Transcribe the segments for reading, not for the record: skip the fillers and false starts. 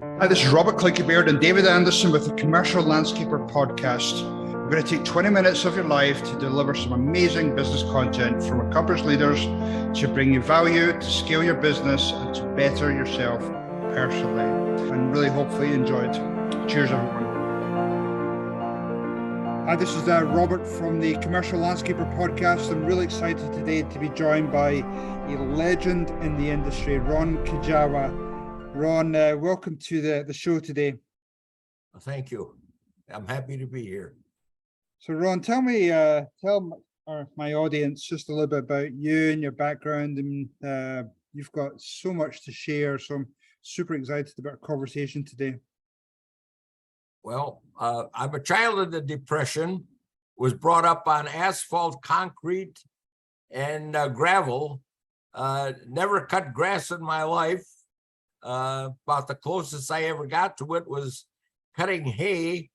Hi, this is Robert Clickybeard and David Anderson with the Commercial Landscaper Podcast. We're going to take 20 minutes of your life to deliver some amazing business content from accomplished leaders to bring you value, to scale your business, and to better yourself personally. And really hopefully you enjoyed. Cheers, everyone. Hi, this is Robert from the Commercial Landscaper Podcast. I'm really excited today to be joined by a legend in the industry, Ron Kujawa. Ron, welcome to the show today. Thank you. I'm happy to be here. So, Ron, tell my audience just a little bit about you and your background. And you've got so much to share, so I'm super excited about our conversation today. Well, I'm a child of the Depression, was brought up on asphalt, concrete, and gravel. Never cut grass in my life. About the closest I ever got to it was cutting hay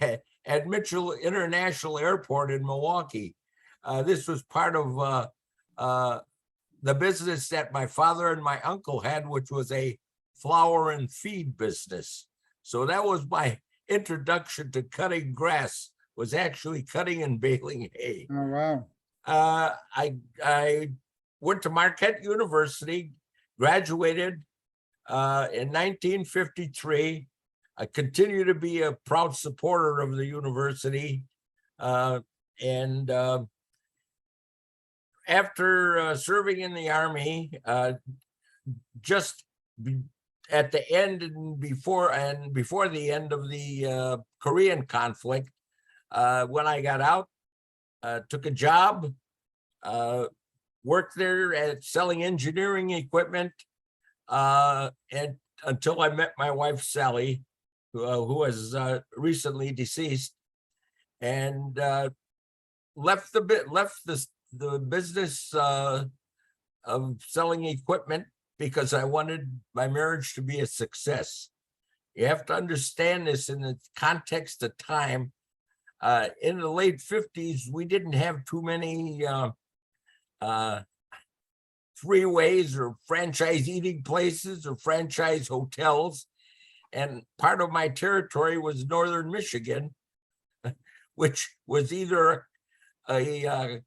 at Mitchell International Airport in Milwaukee. This was part of the business that my father and my uncle had, which was a flour and feed business. So that was my introduction to cutting grass, was actually cutting and baling hay. Oh, wow. I went to Marquette University, graduated in 1953. I continue to be a proud supporter of the university. And after serving in the Army, just at the end and before the end of the Korean conflict, when I got out, took a job, worked there at selling engineering equipment, and until I met my wife, Sally, who was recently deceased, and left the business of selling equipment because I wanted my marriage to be a success. You have to understand this in the context of time. In the late 50s, we didn't have too many freeways or franchise eating places or franchise hotels. And part of my territory was northern Michigan, which was either a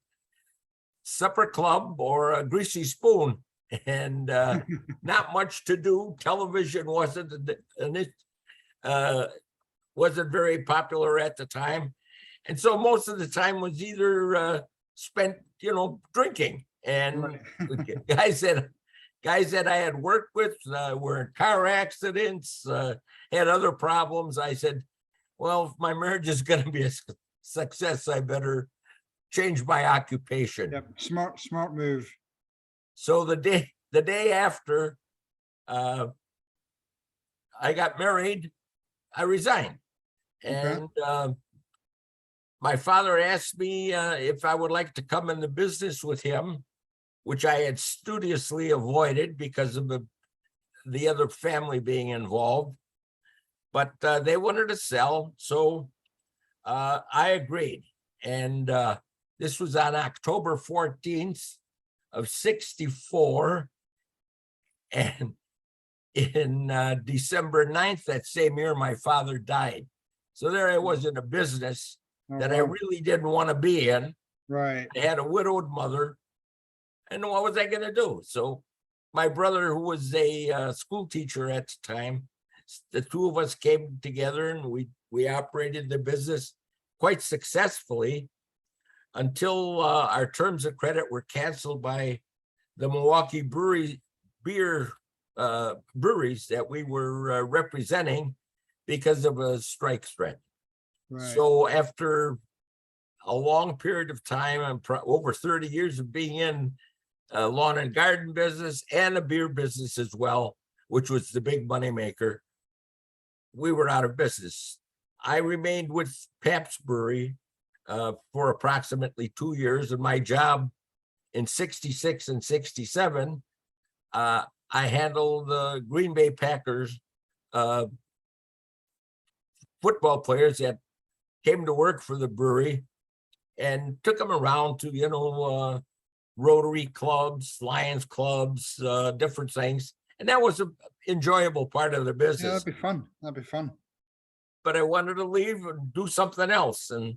supper club or a greasy spoon, and not much to do. Television wasn't very popular at the time. And so most of the time was either spent, drinking. And guys that I had worked with were in car accidents, had other problems. I said, well, if my marriage is going to be a success, I better change my occupation. Yep, smart move. So the day after I got married, I resigned. And my father asked me if I would like to come into business with him, which I had studiously avoided because of the other family being involved. But they wanted to sell, so I agreed. And this was on October 14th of 1964. And in December 9th, that same year, my father died. So there I was in a business that I really didn't want to be in. Right. I had a widowed mother. And what was I going to do? So my brother, who was a school teacher at the time, the two of us came together and we operated the business quite successfully until our terms of credit were canceled by the Milwaukee breweries that we were representing because of a strike threat. Right. So after a long period of time, over 30 years of being in lawn and garden business and a beer business as well, which was the big moneymaker, we were out of business. I remained with Pabst Brewery for approximately 2 years, and my job in 66 and 67, I handled the Green Bay Packers football players that came to work for the brewery and took them around to, Rotary clubs, Lions clubs, different things, And that was an enjoyable part of the Yeah, business. that'd be fun. That'd be fun. But I wanted to leave and do something else. And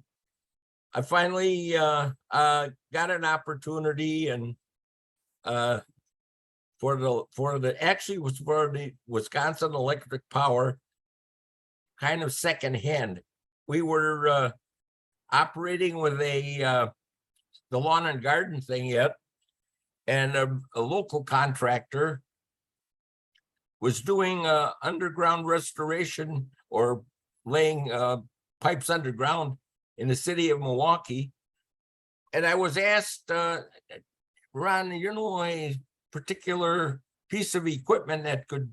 I finally got an opportunity, and for the Wisconsin Electric Power, kind of secondhand. We were operating with the lawn and garden thing yet, and a local contractor was doing underground restoration or laying pipes underground in the city of Milwaukee. And I was asked, Ron, a particular piece of equipment that could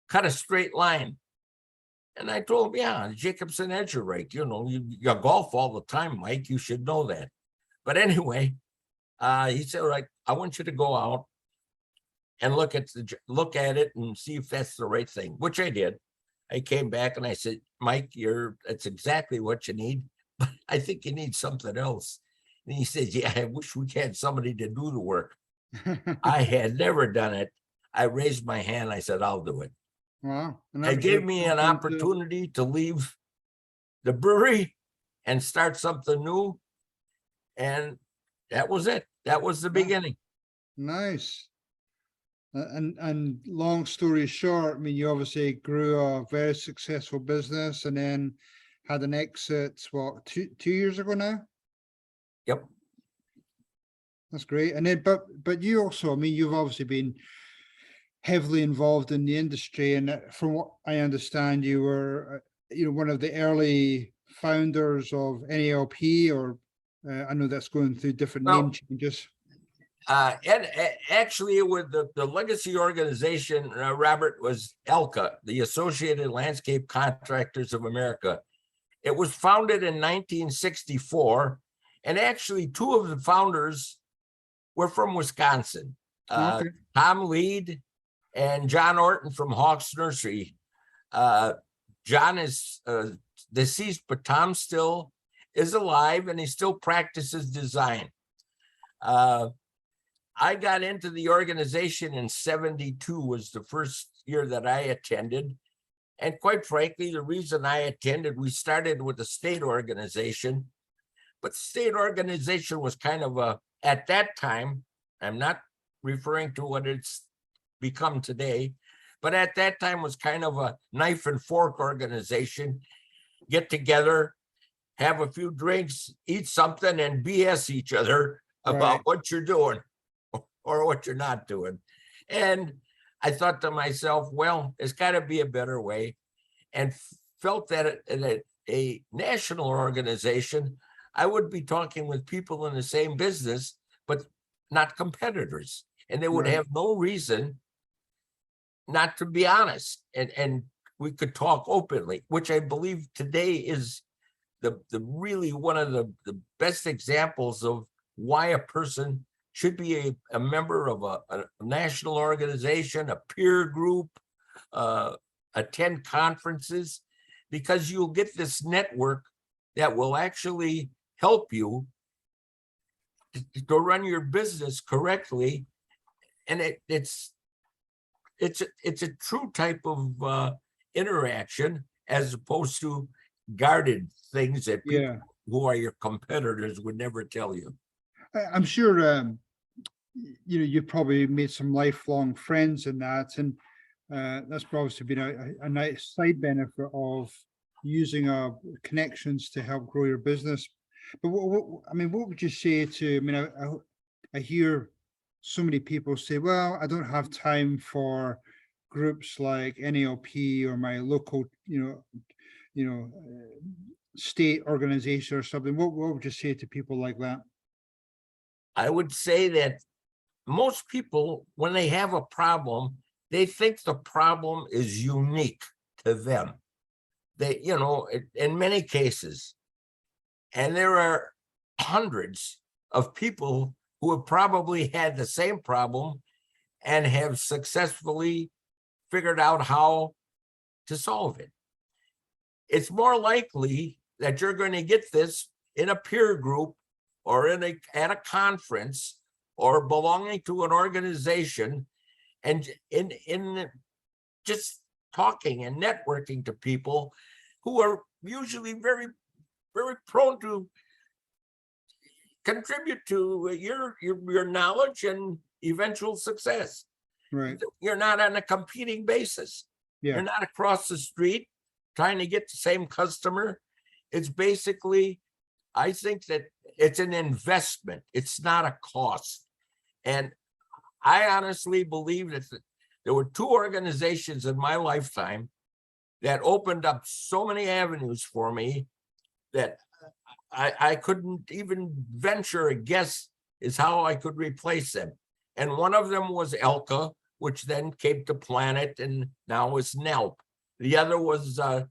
cut a straight line. And I told him, yeah, Jacobson edger rake. You golf all the time, Mike. You should know that. But anyway, he said, like, I want you to go out and look at it and see if that's the right thing, which I did. I came back and I said, Mike, that's exactly what you need, but I think you need something else. And he said, yeah, I wish we had somebody to do the work. I had never done it. I raised my hand. I said, I'll do it. Wow. It gave me an opportunity to leave the brewery and start something new. And that was it. That was the beginning. Nice. And long story short, I mean, you obviously grew a very successful business and then had an exit, what, two years ago now? Yep. That's great. And then, but you also, I mean, you've obviously been heavily involved in the industry, and from what I understand, you were, one of the early founders of NALP, or I know that's going through different name changes. And actually, with the legacy organization, Robert, was ALCA, the Associated Landscape Contractors of America. It was founded in 1964, and actually two of the founders were from Wisconsin. Okay. Tom Lead and John Orton from Hawks Nursery. John is deceased, but Tom still is alive, and he still practices design. I got into the organization in 72, was the first year that I attended. And quite frankly, the reason I attended, we started with a state organization, but the state organization was kind of at that time, I'm not referring to what it's become today, but at that time was kind of a knife and fork organization. Get together, have a few drinks, eat something, and BS each other about what you're doing or what you're not doing. And I thought to myself, well, there's got to be a better way, and felt that a national organization, I would be talking with people in the same business, but not competitors. And they would have no reason not to be honest. And we could talk openly, which I believe today is the really one of the best examples of why a person should be a member of a national organization, a peer group, attend conferences, because you'll get this network that will actually help you to run your business correctly. And it's a true type of interaction, as opposed to guarded things that people who are your competitors would never tell you. I'm sure you've probably made some lifelong friends in that, and that's obviously been a nice side benefit of using connections to help grow your business. But what would you say to? I hear so many people say, "Well, I don't have time for groups like NALP or my local, state organization or something." What would you say to people like that? I would say that most people, when they have a problem, they think the problem is unique to them. They, in many cases, and there are hundreds of people who have probably had the same problem and have successfully figured out how to solve it. It's more likely that you're going to get this in a peer group or at a conference or belonging to an organization, And in just talking and networking to people who are usually very, very prone to contribute to your knowledge and eventual success. Right. You're not on a competing basis. Yeah. You're not across the street trying to get the same customer. It's basically, I think that it's an investment. It's not a cost. And I honestly believe that there were two organizations in my lifetime that opened up so many avenues for me that I couldn't even venture a guess is how I could replace them. And one of them was ALCA, which then came to Planet and now is NALP. The other was a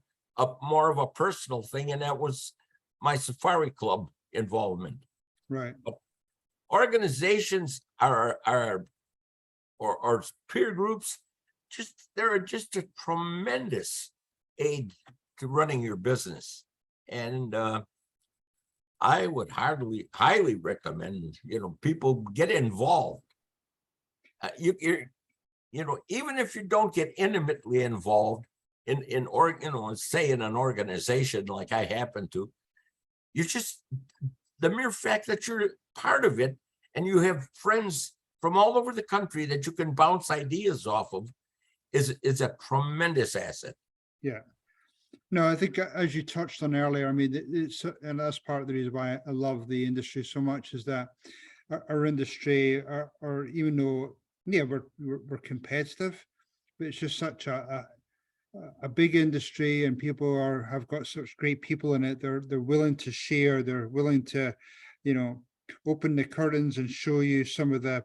more of a personal thing, and that was my Safari Club involvement. Right. Organizations or peer groups, they're just a tremendous aid to running your business. And I would highly recommend, people get involved. Even if you don't get intimately involved say in an organization like I happen to, the mere fact that you're part of it and you have friends from all over the country that you can bounce ideas off of is a tremendous asset. Yeah. No, I think as you touched on earlier, I mean, and that's part of the reason why I love the industry so much is that our industry, or even though, yeah, we're competitive, but it's just such a big industry, and people have got such great people in it. They're willing to share. They're willing to, open the curtains and show you some of the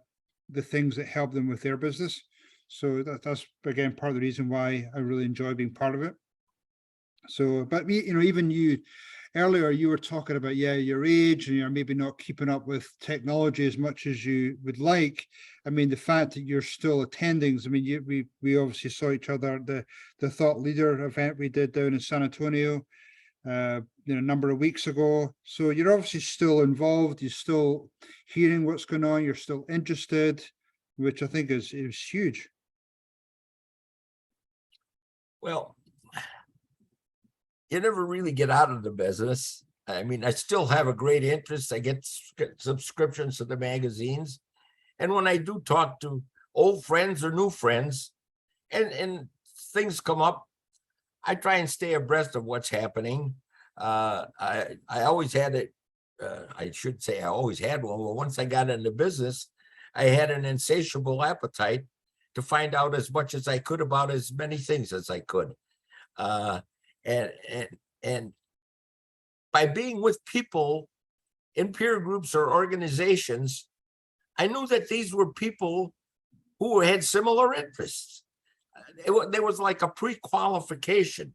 things that help them with their business. So that's again part of the reason why I really enjoy being part of it. So, but even you earlier, you were talking about, your age, and you're maybe not keeping up with technology as much as you would like. I mean, the fact that you're still attending, I mean, we obviously saw each other at the Thought Leader event we did down in San Antonio, a number of weeks ago. So you're obviously still involved. You're still hearing what's going on. You're still interested, which I think is huge. Well, you never really get out of the business. I mean, I still have a great interest. I get subscriptions to the magazines. And when I do talk to old friends or new friends and things come up, I try and stay abreast of what's happening. I always had it. I should say I always had one. But once I got into business, I had an insatiable appetite to find out as much as I could about as many things as I could. And by being with people in peer groups or organizations, I knew that these were people who had similar interests. There was like a pre-qualification.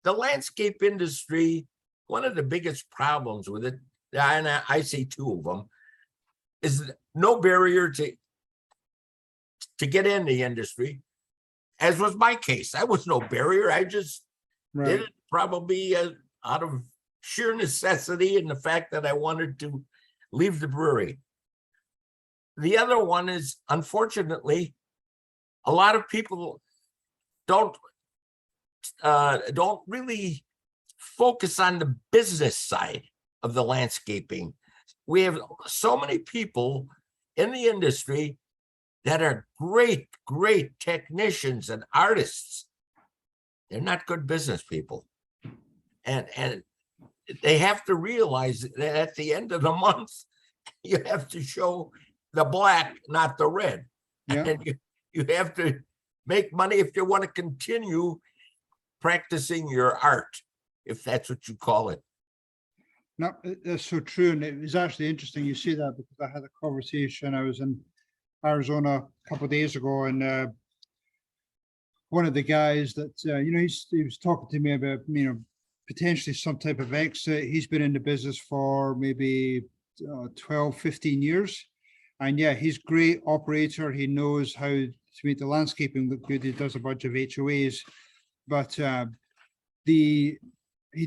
The landscape industry, one of the biggest problems with it, and I see two of them, is no barrier to get in the industry, as was my case. I was no barrier. I just did it probably out of sheer necessity and the fact that I wanted to leave the brewery. The other one is, unfortunately, a lot of people don't really focus on the business side of the landscaping. We have so many people in the industry that are great technicians and artists. They're not good business people. And they have to realize that at the end of the month, you have to show the black, not the red. Yeah. And you have to make money if you want to continue practicing your art, if that's what you call it. No, that's so true. And it was actually interesting you say that, because I had a conversation. I was in Arizona a couple of days ago, and one of the guys that, he was talking to me about, potentially some type of exit. He's been in the business for maybe 12, 15 years. And yeah, he's a great operator. He knows how to make the landscaping look good. He does a bunch of HOAs, but he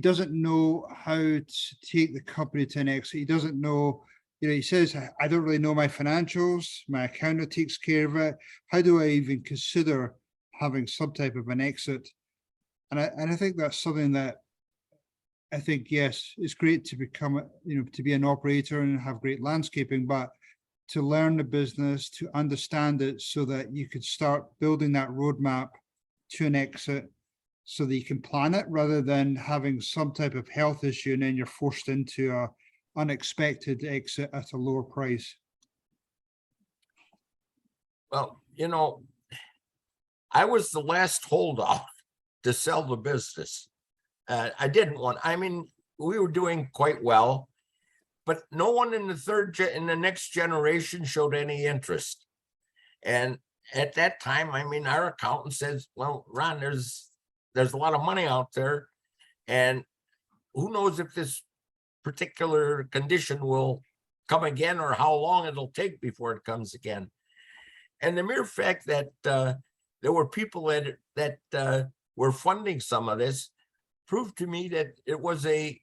doesn't know how to take the company to an exit. He doesn't know he says, I don't really know my financials. My accountant takes care of it. How do I even consider having some type of an exit? And I think that's something that I think, yes, it's great to become, to be an operator and have great landscaping, but to learn the business, to understand it so that you could start building that roadmap to an exit so that you can plan it rather than having some type of health issue and then you're forced into a unexpected exit at a lower price. Well, I was the last holdout to sell the business. I didn't want, we were doing quite well, but no one in the next generation showed any interest. And at that time, our accountant says, well, Ron, there's a lot of money out there, and who knows if this particular condition will come again or how long it'll take before it comes again. And the mere fact that there were people that were funding some of this proved to me that it was an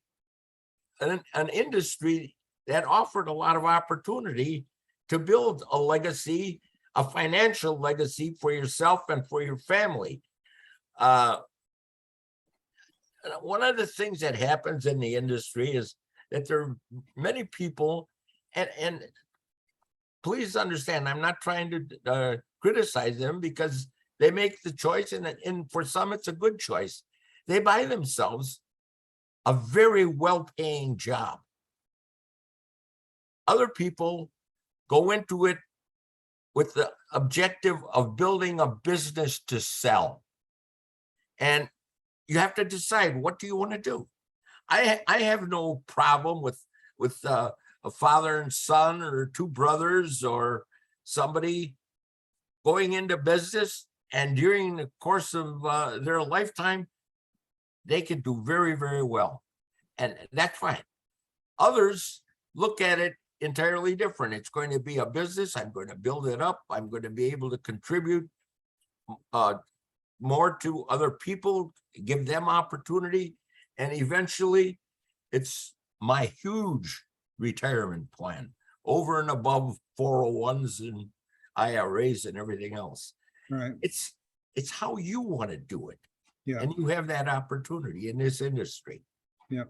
industry that offered a lot of opportunity to build a legacy, a financial legacy for yourself and for your family. One of the things that happens in the industry is that there are many people, and please understand, I'm not trying to criticize them because they make the choice, and for some, it's a good choice. They buy themselves a very well-paying job. Other people go into it with the objective of building a business to sell. And you have to decide, what do you want to do? I have no problem with a father and son or two brothers or somebody going into business, and during the course of their lifetime, they can do very, very well. And that's fine. Others look at it entirely different. It's going to be a business. I'm going to build it up. I'm going to be able to contribute more to other people, give them opportunity. And eventually it's my huge retirement plan over and above 401s and IRAs and everything else. Right. It's how you want to do it. Yeah. And you have that opportunity in this industry. Yeah.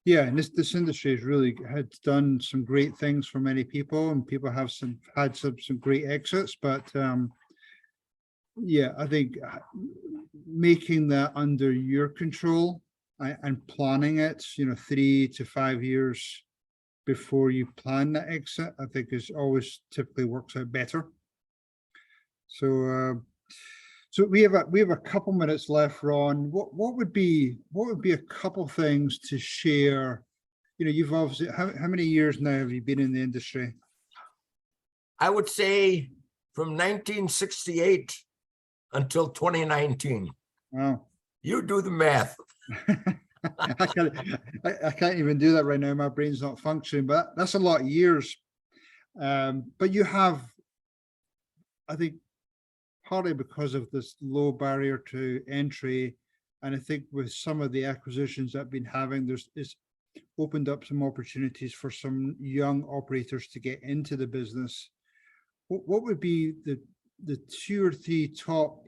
Yeah, and this industry has really done some great things for many people, and people have had some great exits. But yeah, I think making that under your control and planning it, 3 to 5 years before you plan the exit, I think is always typically works out better. So we have a couple minutes left, Ron. What would be a couple things to share? You've obviously, how many years now have you been in the industry? I would say from 1968 until 2019. Wow. You do the math. I can't even do that right now. My brain's not functioning, but that's a lot of years. But you have, I think, partly because of this low barrier to entry, and I think with some of the acquisitions that I've been having, it's opened up some opportunities for some young operators to get into the business. What would be the 2 or 3 top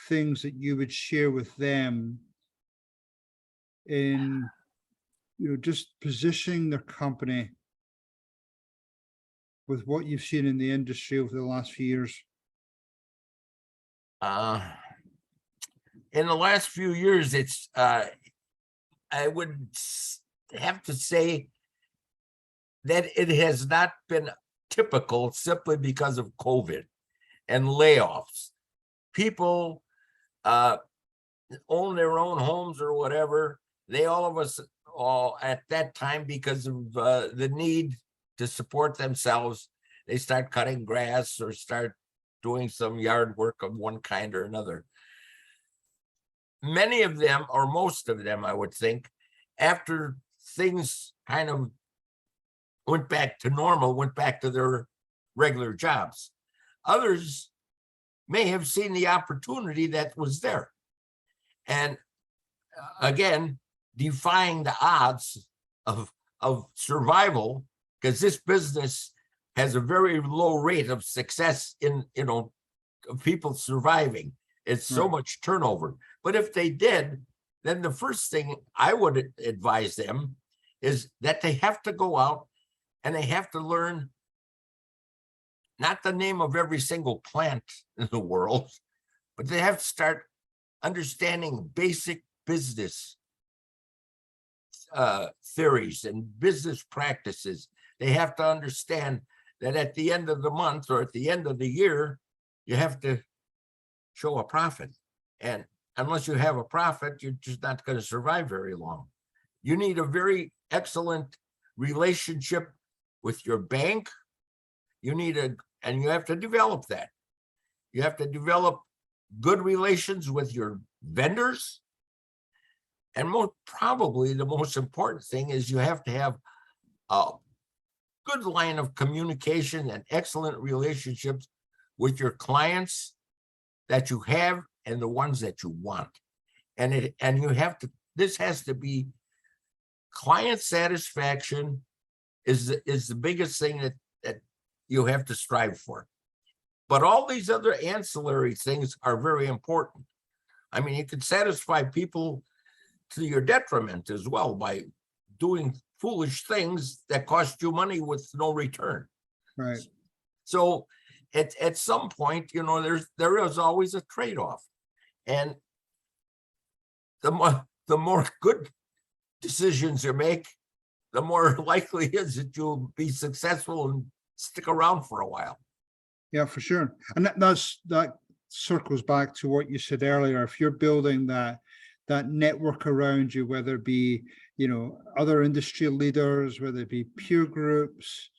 things that you would share with them in just positioning their company with what you've seen in the industry over the last few years? In the last few years, it's I would have to say that it has not been typical simply because of COVID and layoffs. People own their own homes or whatever. They all at that time, because of the need to support themselves, they start cutting grass or start doing some yard work of one kind or another. Many of them, or most of them, I would think, after things kind of went back to normal, went back to their regular jobs. Others may have seen the opportunity that was there. And again, defying the odds of survival because this business has a very low rate of success in, people surviving. It's so much turnover. But if they did, then the first thing I would advise them is that they have to go out and they have to learn not the name of every single plant in the world, but they have to start understanding basic business theories and business practices. They have to understand that at the end of the month or at the end of the year, you have to show a profit. And unless you have a profit, you're just not going to survive very long. You need a very excellent relationship with your bank. And you have to develop that. You have to develop good relations with your vendors. And probably the most important thing is you have to have a good line of communication and excellent relationships with your clients that you have and the ones that you want. And you have to, this has to be client satisfaction is the biggest thing that you have to strive for. But all these other ancillary things are very important. I mean, you can satisfy people to your detriment as well by doing foolish things that cost you money with no return. Right. So at some point, there is always a trade-off. And the more good decisions you make, the more likely it is that you'll be successful and stick around for a while. Yeah, for sure. And that circles back to what you said earlier. If you're building that network around you, whether it be, other industry leaders, whether it be peer groups,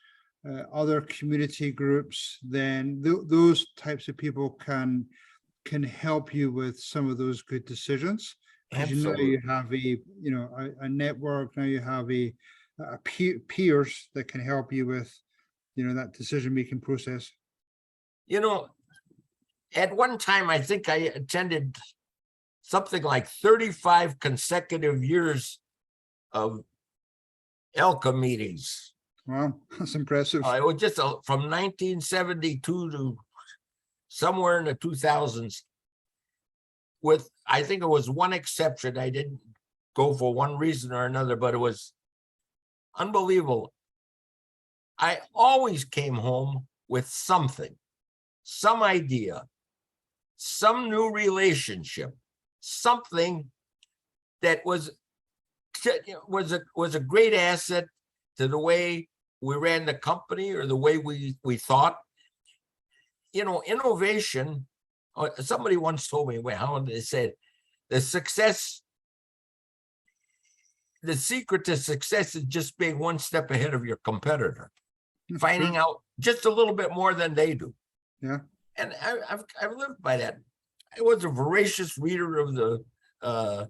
other community groups, then those types of people can help you with some of those good decisions. Absolutely. You have a network. Now you have peers that can help you with, that decision-making process. At one time, I think I attended something like 35 consecutive years of ALCA meetings. Wow, that's impressive. It was just from 1972 to somewhere in the 2000s. With, I think it was one exception. I didn't go for one reason or another, but it was unbelievable. I always came home with something, some idea, some new relationship, something that was a great asset to the way we ran the company or the way we thought. Innovation. Somebody once told me, they said, the secret to success is just being one step ahead of your competitor, finding out just a little bit more than they do. Yeah. And I've lived by that. I was a voracious reader of the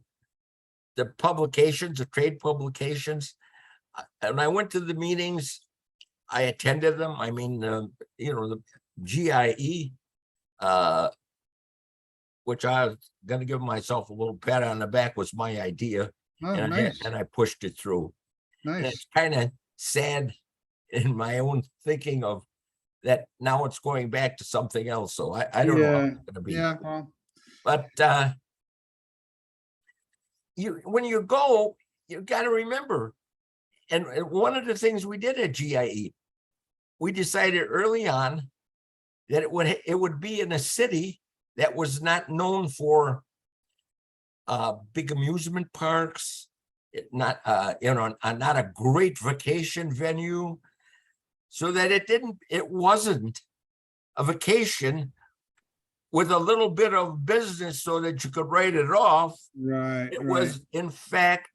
publications, the trade publications. And I went to the meetings. I attended them. I mean, the GIE, which I was going to give myself a little pat on the back, was my idea. Oh, and nice. I pushed it through. Nice. And it's kind of sad in my own thinking of that now it's going back to something else. So I don't know how it's going to be. Yeah. Well. But when you go, you got to remember, and one of the things we did at GIE, we decided early on that it would be in a city that was not known for big amusement parks, not a great vacation venue, so that it wasn't a vacation with a little bit of business so that you could write it off. Right. It was, in fact,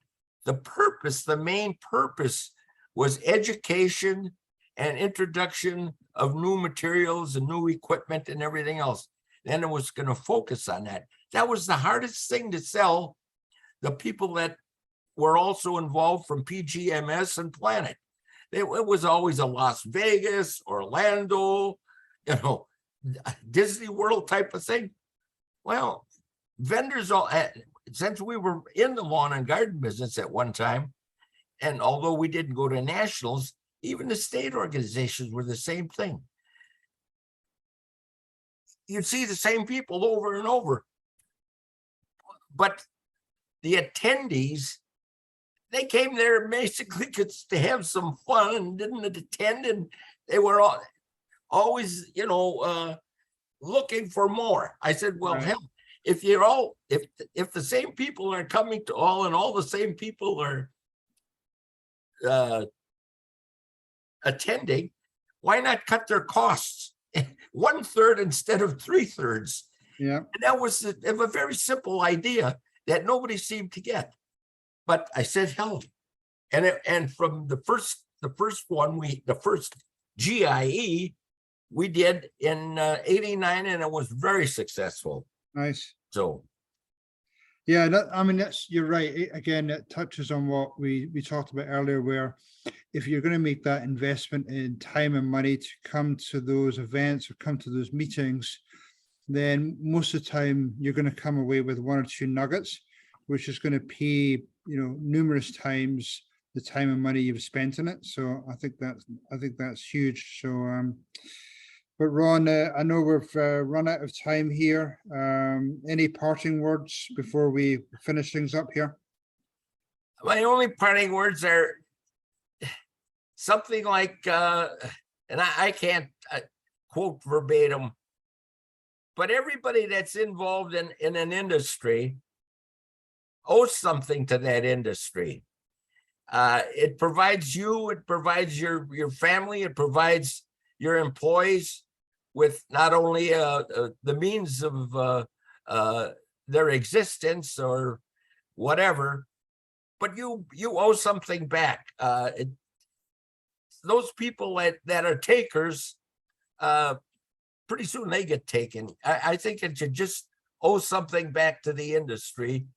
the main purpose was education and introduction of new materials and new equipment and everything else. Then it was going to focus on that. That was the hardest thing to sell the people that were also involved from PGMS and Planet. It was always a Las Vegas, Orlando, Disney World type of thing. Well, vendors, since we were in the lawn and garden business at one time, and although we didn't go to nationals, Even the state organizations were the same thing. You'd see the same people over and over. But the attendees, they came there basically to have some fun and didn't attend, and they were always, looking for more. I said, well, Right. hell, if you're all, if the same people are coming to all, and all the same people are attending, why not cut their costs 1/3 instead of 3/3? Yeah. And that was a very simple idea that nobody seemed to get. But I said, hell, and from the first one, the first GIE we did in 89, and it was very successful. Nice. So yeah, you're right. Again, it touches on what we talked about earlier, where if you're going to make that investment in time and money to come to those events or come to those meetings, then most of the time you're going to come away with 1 or 2 nuggets, which is going to pay, numerous times the time and money you've spent in it. So I think that's huge. So, but Ron, I know we've run out of time here. Any parting words before we finish things up here? my only parting words are something like, and I can't quote verbatim, but everybody that's involved in an industry owes something to that industry. It provides you, it provides your family, it provides your employees with not only the means of their existence or whatever, but you owe something back. Those people that are takers, pretty soon they get taken. I think it should just owe something back to the industry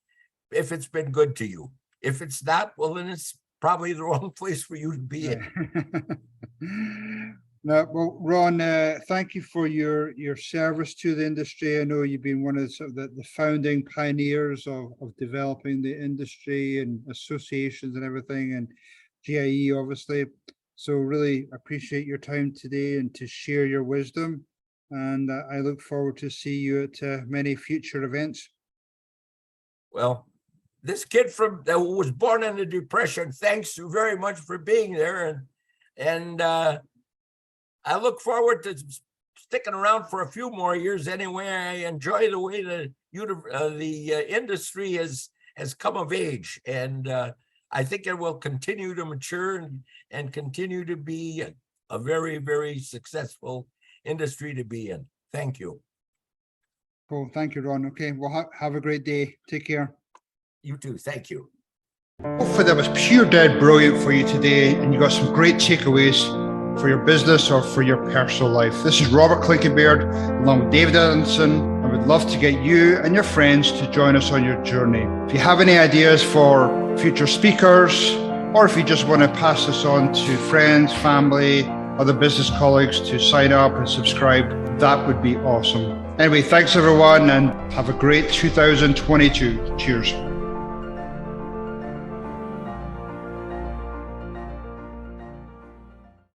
if it's been good to you. If it's not, well, then it's probably the wrong place for you to be in. No, well, Ron, thank you for your service to the industry. I know you've been one of the founding pioneers of developing the industry and associations and everything, and GIE, obviously. So really appreciate your time today and to share your wisdom. And I look forward to see you at many future events. Well, this kid that was born in the Depression, thanks you very much for being there. And I look forward to sticking around for a few more years anyway. I enjoy the way the industry has come of age, and I think it will continue to mature and continue to be a very, very successful industry to be in. Thank you. Cool. Thank you, Ron. Okay. Well, have a great day. Take care. You too. Thank you. Hopefully that was pure dead brilliant for you today, and you got some great takeaways for your business or for your personal life. This is Robert Clinkenbeard along with David Anderson. I would love to get you and your friends to join us on your journey. If you have any ideas for future speakers, or if you just want to pass this on to friends, family, other business colleagues to sign up and subscribe, that would be awesome. Anyway, thanks everyone, and have a great 2022. Cheers.